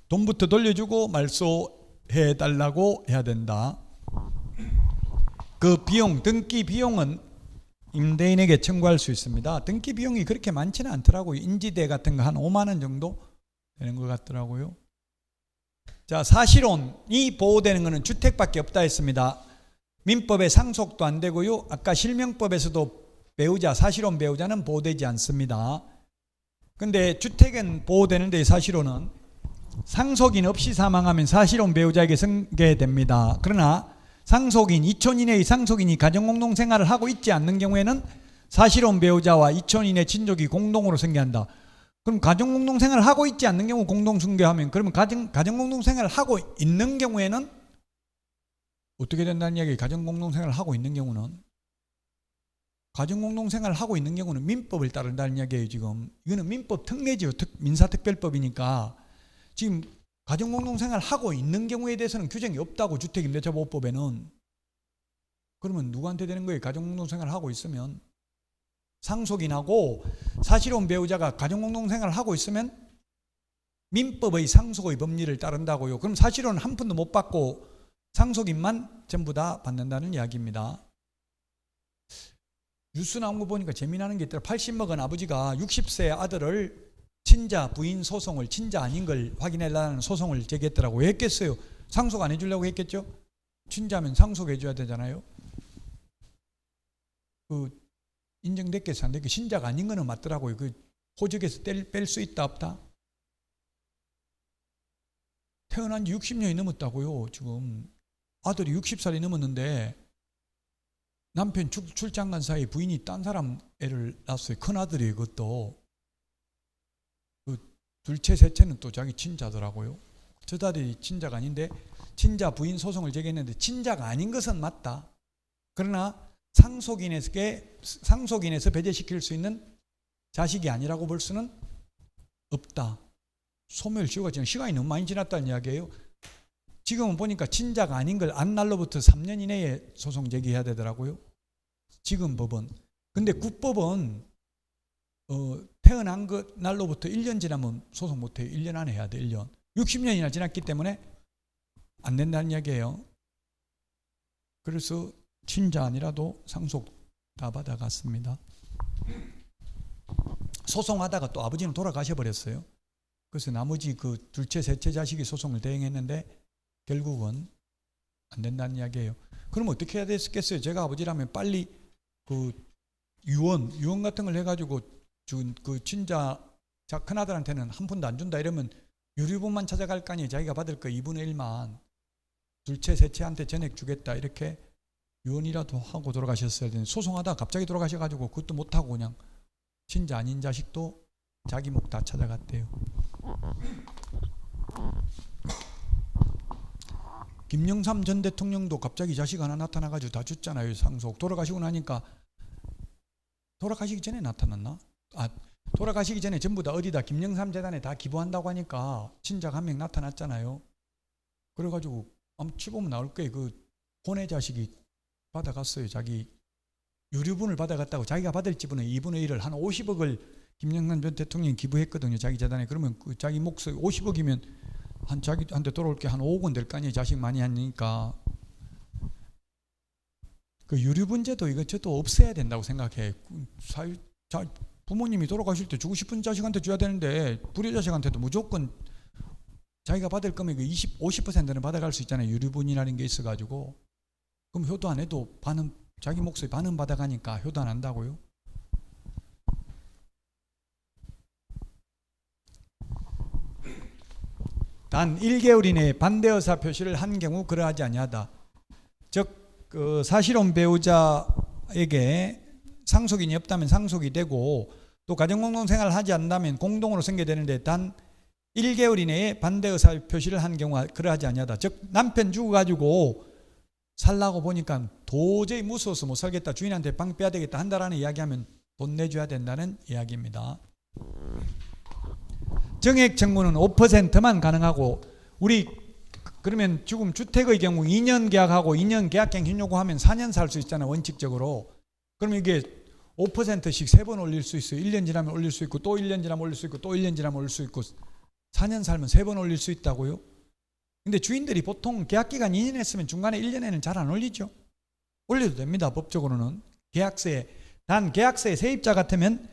돈부터 돌려주고 말소해달라고 해야 된다. 그 비용, 등기 비용은 임대인에게 청구할 수 있습니다. 등기 비용이 그렇게 많지는 않더라고요. 인지대 같은 거 한 5만 원 정도 되는 것 같더라고요. 자, 사실혼이 보호되는 것은 주택밖에 없다 했습니다. 민법에 상속도 안 되고요. 아까 실명법에서도 배우자, 사실혼 배우자는 보호되지 않습니다. 근데 주택은 보호되는데 사실혼은 상속인 없이 사망하면 사실혼 배우자에게 승계됩니다. 그러나 상속인, 이촌인의 상속인이 가정공동생활을 하고 있지 않는 경우에는 사실혼 배우자와 이촌인의 친족이 공동으로 승계한다. 그럼 가정공동생활을 하고 있지 않는 경우 공동승계하면, 그러면 가정공동생활을 하고 있는 경우에는 어떻게 된다는 이야기예요? 가정공동생활을 하고 있는 경우는, 가정공동생활을 하고 있는 경우는 민법을 따른다는 이야기예요. 지금 이거는 민법 특례지요. 민사특별법이니까 지금 가정공동생활을 하고 있는 경우에 대해서는 규정이 없다고, 주택임대차보호법에는. 그러면 누구한테 되는 거예요? 가정공동생활을 하고 있으면. 상속인하고 사실혼 배우자가 가정공동생활을 하고 있으면 민법의 상속의 법리를 따른다고요. 그럼 사실혼은 한 푼도 못 받고 상속인만 전부 다 받는다는 이야기입니다. 뉴스 나온 거 보니까 재미나는 게 있더라. 80 먹은 아버지가 60세 아들을 친자 부인 소송을, 친자 아닌 걸 확인해달라는 소송을 제기했더라고. 왜 했겠어요? 상속 안 해주려고 했겠죠? 친자면 상속해 줘야 되잖아요. 그 인정됐겠어 안 됐겠어? 친자가 아닌 거는 맞더라고요. 그 호적에서 뺄 수 있다 없다? 태어난 지 60년이 넘었다고요. 지금 아들이 60살이 넘었는데 남편 출장 간 사이에 부인이 딴 사람 애를 낳았어요. 큰아들이. 그것도 그 둘째 셋째는 또 자기 친자더라고요. 저 다들이 친자가 아닌데 친자 부인 소송을 제기했는데 친자가 아닌 것은 맞다. 그러나 상속인에서 배제시킬 수 있는 자식이 아니라고 볼 수는 없다. 소멸시효가 지금 시간이 너무 많이 지났다는 이야기예요. 지금은 보니까 친자가 아닌 걸 안 날로부터 3년 이내에 소송 제기해야 되더라고요. 지금 법은. 근데 국법은 태어난 그 날로부터 1년 지나면 소송 못해요. 1년 안에 해야 돼. 1년. 60년이나 지났기 때문에 안 된다는 이야기예요. 그래서 친자 아니라도 상속 다 받아갔습니다. 소송하다가 또 아버지는 돌아가셔 버렸어요. 그래서 나머지 그 둘째 셋째 자식이 소송을 대행했는데 결국은 안 된다는 이야기예요. 그럼 어떻게 해야 됐겠어요? 제가 아버지라면 빨리 그 유언 같은 걸 해가지고 준 그 친자 큰아들한테는 한 푼도 안 준다 이러면 유류분만 찾아갈 거 아니에요. 자기가 받을 거 2분의 1만 둘째 셋째한테 전액 주겠다 이렇게 유언이라도 하고 돌아가셨어야 되는데 소송하다가 갑자기 돌아가셔가지고 그것도 못하고 그냥 친자 아닌 자식도 자기 목 다 찾아갔대요. 김영삼 전 대통령도 갑자기 자식 하나 나타나가지고 다 줬잖아요. 상속. 돌아가시고 나니까, 돌아가시기 전에 나타났나? 돌아가시기 전에 전부 다 어디다 김영삼 재단에 다 기부한다고 하니까 친자가 한 명 나타났잖아요. 그래가지고 아마 치보면 나올 거예요. 그 혼의 자식이 받아갔어요. 자기 유류분을 받아갔다고. 자기가 받을 지분의 2분의 1을 한 50억을 김영삼 전 대통령이 기부했거든요. 자기 재단에. 그러면 그 자기 몫을 50억이면 한 자기한테 돌아올 게 한 5억은 될 거 아니에요. 자식 많이 하니까. 그 유류분제도 이거 저도 없애야 된다고 생각해. 부모님이 돌아가실 때 주고 싶은 자식한테 줘야 되는데 불효자식한테도 무조건 자기가 받을 거면 50%는 받아갈 수 있잖아요. 유류분이라는 게 있어가지고. 그럼 효도 안 해도 반은, 자기 몫의 반은 받아가니까 효도 안 한다고요. 단 1개월 이내에 반대 의사 표시를 한 경우 그러하지 아니하다. 즉 그 사실혼 배우자에게 상속인이 없다면 상속이 되고 또 가정공동생활을 하지 않는다면 공동으로 승계되는데 단 1개월 이내에 반대 의사 표시를 한 경우가 그러하지 아니하다. 즉 남편 죽어가지고 살라고 보니까 도저히 무서워서 못 살겠다. 주인한테 빵 빼야 되겠다. 한 달 안에 이야기하면 돈 내줘야 된다는 이야기입니다. 정액 청구는 5%만 가능하고, 우리 그러면 지금 주택의 경우 2년 계약하고 2년 계약갱신 요구하면 4년 살 수 있잖아요. 원칙적으로. 그럼 이게 5%씩 3번 올릴 수 있어요. 1년 지나면 올릴 수 있고 또 1년 지나면 올릴 수 있고 또 1년 지나면 올릴 수 있고 4년 살면 3번 올릴 수 있다고요? 근데 주인들이 보통 계약기간 2년 했으면 중간에 1년에는 잘 안 올리죠. 올려도 됩니다. 법적으로는. 계약서에 단 계약서에 세입자 같으면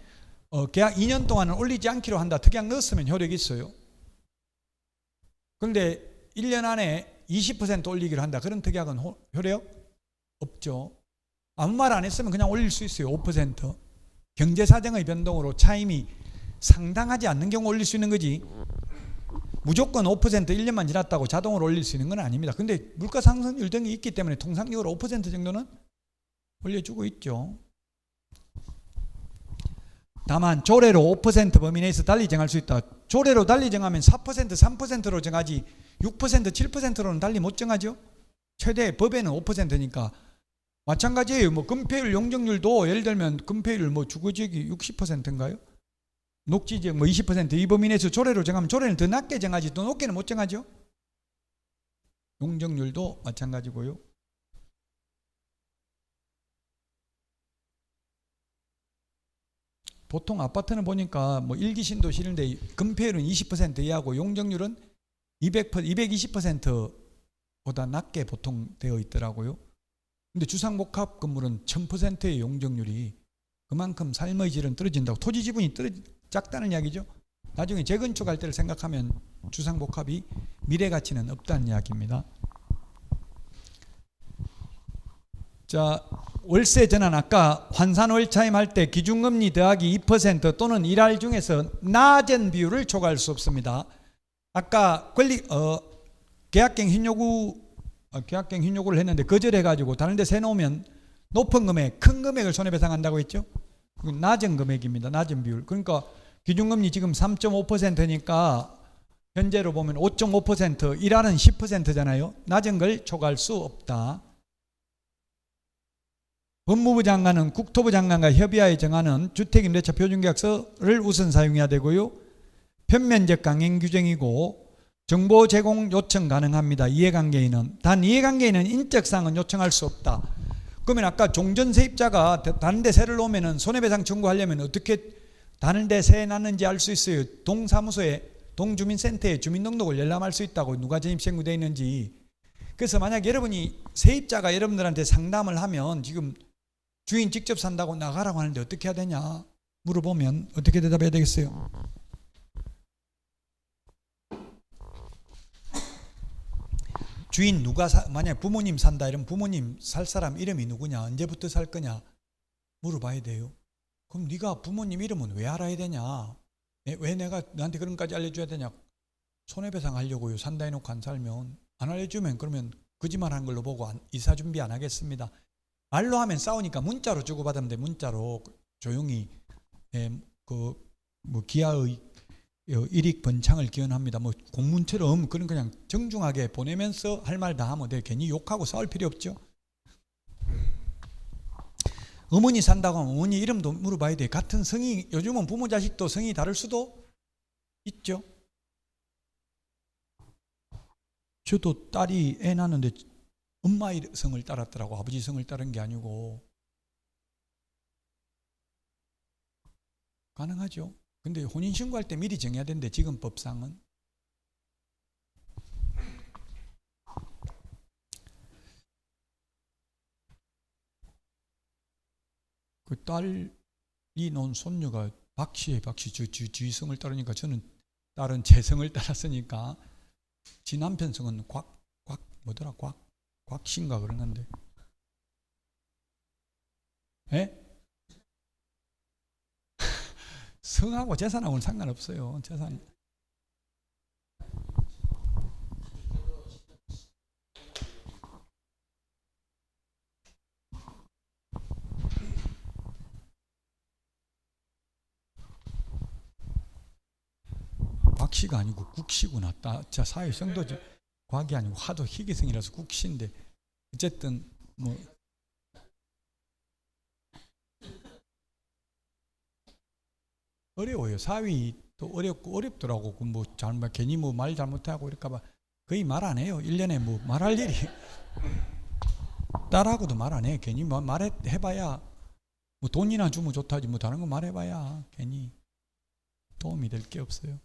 계약 2년 동안은 올리지 않기로 한다. 특약 넣었으면 효력이 있어요. 그런데 1년 안에 20% 올리기로 한다. 그런 특약은 효력 없죠. 아무 말 안 했으면 그냥 올릴 수 있어요. 5%. 경제사정의 변동으로 차임이 상당하지 않는 경우 올릴 수 있는 거지. 무조건 5% 1년만 지났다고 자동으로 올릴 수 있는 건 아닙니다. 근데 물가 상승률 등이 있기 때문에 통상적으로 5% 정도는 올려주고 있죠. 다만 조례로 5% 범위 내에서 달리 정할 수 있다. 조례로 달리 정하면 4%, 3%로 정하지 6%, 7%로는 달리 못 정하죠. 최대 법에는 5%니까 마찬가지예요. 뭐 금폐율 용적률도 예를 들면 금폐율 뭐 주거지역이 60%인가요? 녹지지역 뭐 20% 이 범위 내에서 조례로 정하면 조례는 더 낮게 정하지 더 높게는 못 정하죠. 용적률도 마찬가지고요. 보통 아파트는 보니까 뭐 일기신도 싫은데 금폐율은 20% 이하고 용적률은 220%보다 낮게 보통 되어 있더라고요. 근데 주상복합 건물은 1000%의 용적률이 그만큼 삶의 질은 떨어진다고. 토지 지분이 작다는 이야기죠. 나중에 재건축할 때를 생각하면 주상복합이 미래 가치는 없다는 이야기입니다. 자, 월세 전환 아까 환산월 차임할 때 기준금리 더하기 2% 또는 일할 중에서 낮은 비율을 초과할 수 없습니다. 아까 계약갱 흰요구를 했는데 거절해가지고 다른 데 세놓으면 높은 금액, 큰 금액을 손해배상한다고 했죠. 낮은 금액입니다. 낮은 비율. 그러니까 기준금리 지금 3.5%니까 현재로 보면 5.5%, 일하는 10%잖아요. 낮은 걸 초과할 수 없다. 법무부 장관은 국토부 장관과 협의하에 정하는 주택임대차 표준계약서를 우선 사용해야 되고요. 편면적 강행 규정이고 정보 제공 요청 가능합니다. 이해관계인은. 단 이해관계인은 인적사항은 요청할 수 없다. 그러면 아까 종전 세입자가 다른 데 세를 놓으면 손해배상 청구하려면 어떻게 다른 데 세 놨는지 알 수 있어요. 동사무소에 동주민센터에 주민등록을 열람할 수 있다고. 누가 전입신고되어 있는지. 그래서 만약 여러분이 세입자가 여러분들한테 상담을 하면 지금 주인 직접 산다고 나가라고 하는데 어떻게 해야 되냐 물어보면 어떻게 대답해야 되겠어요? 주인 누가 만약 부모님 산다 이러면 부모님 살 사람 이름이 누구냐, 언제부터 살 거냐 물어봐야 돼요. 그럼 네가 부모님 이름은 왜 알아야 되냐, 왜 내가 너한테 그런 것까지 알려줘야 되냐. 손해배상 하려고요. 산다 해놓고 안 살면. 안 알려주면 그러면 거짓말한 걸로 보고 이사 준비 안 하겠습니다. 말로 하면 싸우니까 문자로 주고받으면 돼. 문자로 조용히 뭐 기아의 일익 번창을 기원합니다. 뭐 공문처럼 그냥 정중하게 보내면서 할 말 다 하면 돼. 괜히 욕하고 싸울 필요 없죠. 어머니 산다고 하면 어머니 이름도 물어봐야 돼. 같은 성이, 요즘은 부모 자식도 성이 다를 수도 있죠. 저도 딸이 애 낳았는데 엄마의 성을 따랐더라고. 아버지 성을 따른 게 아니고. 가능하죠. 근데 혼인신고할 때 미리 정해야 되는데 지금 법상은. 그 딸이 낳은 손녀가 박씨 주의성을 따르니까 저는 딸은 제 성을 따랐으니까 지 남편 성은 곽신가 그러는데. 예? 성하고 재산하고는 상관없어요. 재산. 곽씨가 아니고 국씨구나. 자, 사회성도 곽이 아니고 하도 희귀성이라서 국씨인데 어쨌든 뭐 어려워요. 사위도 어렵고 어렵더라고. 뭐 괜히 뭐 말 잘못하고 이럴까봐 거의 말 안 해요. 1년에 뭐 말할 일이 딸하고도 말 안 해. 괜히 뭐 말해봐야 뭐 돈이나 주면 좋다지 뭐 다른 거 말해봐야 괜히 도움이 될 게 없어요.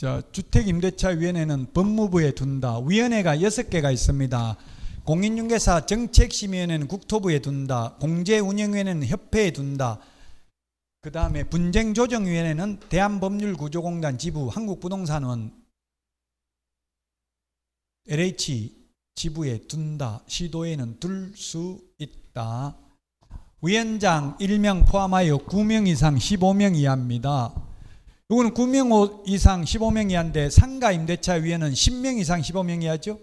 자, 주택임대차위원회는 법무부에 둔다. 위원회가 6개가 있습니다. 공인중개사 정책심의위원회는 국토부에 둔다. 공제운영위원회는 협회에 둔다. 그 다음에 분쟁조정위원회는 대한법률구조공단 지부, 한국부동산원 LH 지부에 둔다. 시도에는 둘 수 있다. 위원장 1명 포함하여 9명 이상 15명 이하입니다. 이거는 9명 이상 15명 이하인데 상가임대차위원회는 10명 이상 15명 이하죠.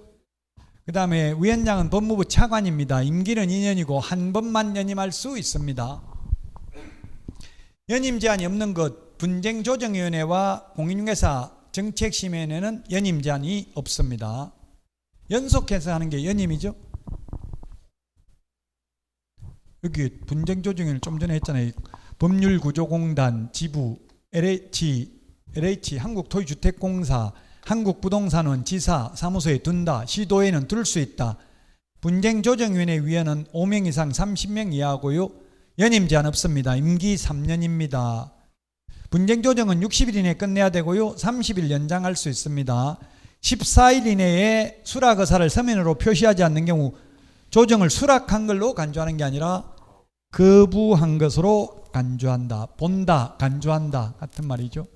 그 다음에 위원장은 법무부 차관입니다. 임기는 2년이고 한 번만 연임할 수 있습니다. 연임 제한이 없는 것, 분쟁조정위원회와 공인중개사 정책심의위원회는 연임 제한이 없습니다. 연속해서 하는 게 연임이죠. 여기 분쟁조정위원회 좀 전에 했잖아요. 법률구조공단 지부, LH 한국토지주택공사, 한국부동산원 지사 사무소에 둔다. 시도에는 둘 수 있다. 분쟁조정위원회 위원은 5명 이상 30명 이하고요. 연임 제한 없습니다. 임기 3년입니다. 분쟁조정은 60일 이내에 끝내야 되고요. 30일 연장할 수 있습니다. 14일 이내에 수락의사를 서면으로 표시하지 않는 경우 조정을 수락한 걸로 간주하는 게 아니라 거부한 것으로 간주한다. 본다, 간주한다 같은 말이죠.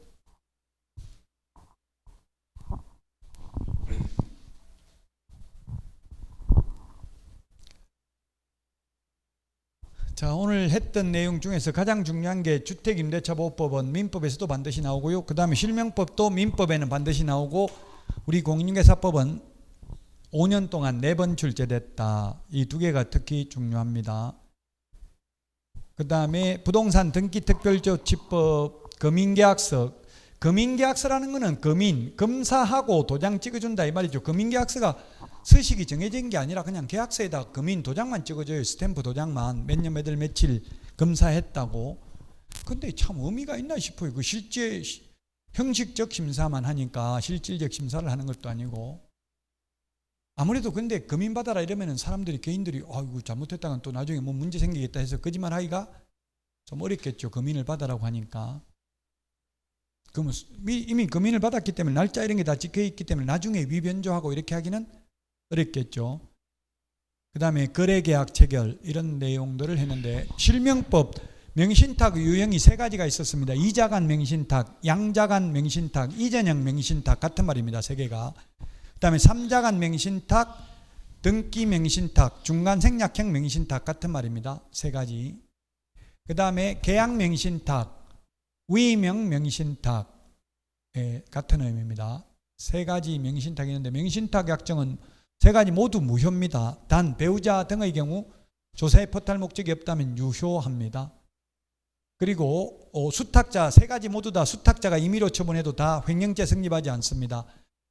자, 오늘 했던 내용 중에서 가장 중요한 게 주택임대차보호법은 민법에서도 반드시 나오고요. 그 다음에 실명법도 민법에는 반드시 나오고 우리 공인중개사법은 5년 동안 4번 출제됐다. 이 두 개가 특히 중요합니다. 그 다음에 부동산 등기특별조치법, 금인계약서. 금인계약서라는 거는 검사하고 도장 찍어준다 이 말이죠. 금인계약서가 서식이 정해진 게 아니라 그냥 계약서에다 금인 도장만 찍어줘요. 스탬프 도장만. 몇 년 몇 월 며칠 검사했다고. 근데 참 의미가 있나 싶어요. 그 실제 형식적 심사만 하니까 실질적 심사를 하는 것도 아니고. 아무래도 근데 금인 받아라 이러면은 사람들이 개인들이 아이고 잘못했다간 또 나중에 뭐 문제 생기겠다 해서 거짓말 하기가 좀 어렵겠죠. 금인을 받아라고 하니까. 그러면 이미 금인을 받았기 때문에 날짜 이런 게 다 찍혀 있기 때문에 나중에 위변조하고 이렇게 하기는 어렵겠죠. 그 다음에 거래계약 체결 이런 내용들을 했는데 실명법 명신탁 유형이 3가지가 있었습니다. 이자간 명신탁, 양자간 명신탁, 이전형 명신탁 같은 말입니다. 3개가. 그 다음에 3자간 명신탁, 등기 명신탁, 중간 생략형 명신탁 같은 말입니다. 3가지. 그 다음에 계약 명신탁, 위명 명신탁 같은 의미입니다. 3가지 명신탁이 있는데 명신탁 약정은 3가지 모두 무효입니다. 단 배우자 등의 경우 조사의 포탈 목적이 없다면 유효합니다. 그리고 수탁자 3가지 모두 다 수탁자가 임의로 처분해도 다 횡령죄 성립하지 않습니다.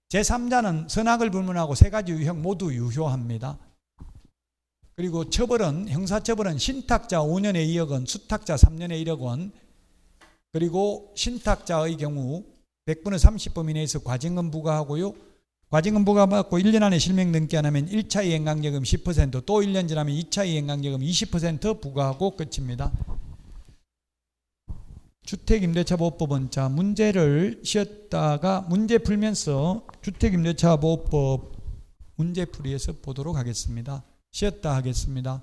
제3자는 선악을 불문하고 3가지 유형 모두 유효합니다. 그리고 처벌은 형사처벌은 신탁자 5년에 2억 원, 수탁자 3년에 1억 원, 그리고 신탁자의 경우 100분의 30법 이내에서 과징금 부과하고요. 과징금 부과받고 1년 안에 실명 등기 안 하면 1차 이행강제금 10%, 또 1년 지나면 2차 이행강제금 20% 부과하고 끝입니다. 주택임대차보호법은 자 문제를 쉬었다가 문제 풀면서 주택임대차보호법 문제풀이에서 보도록 하겠습니다. 쉬었다 하겠습니다.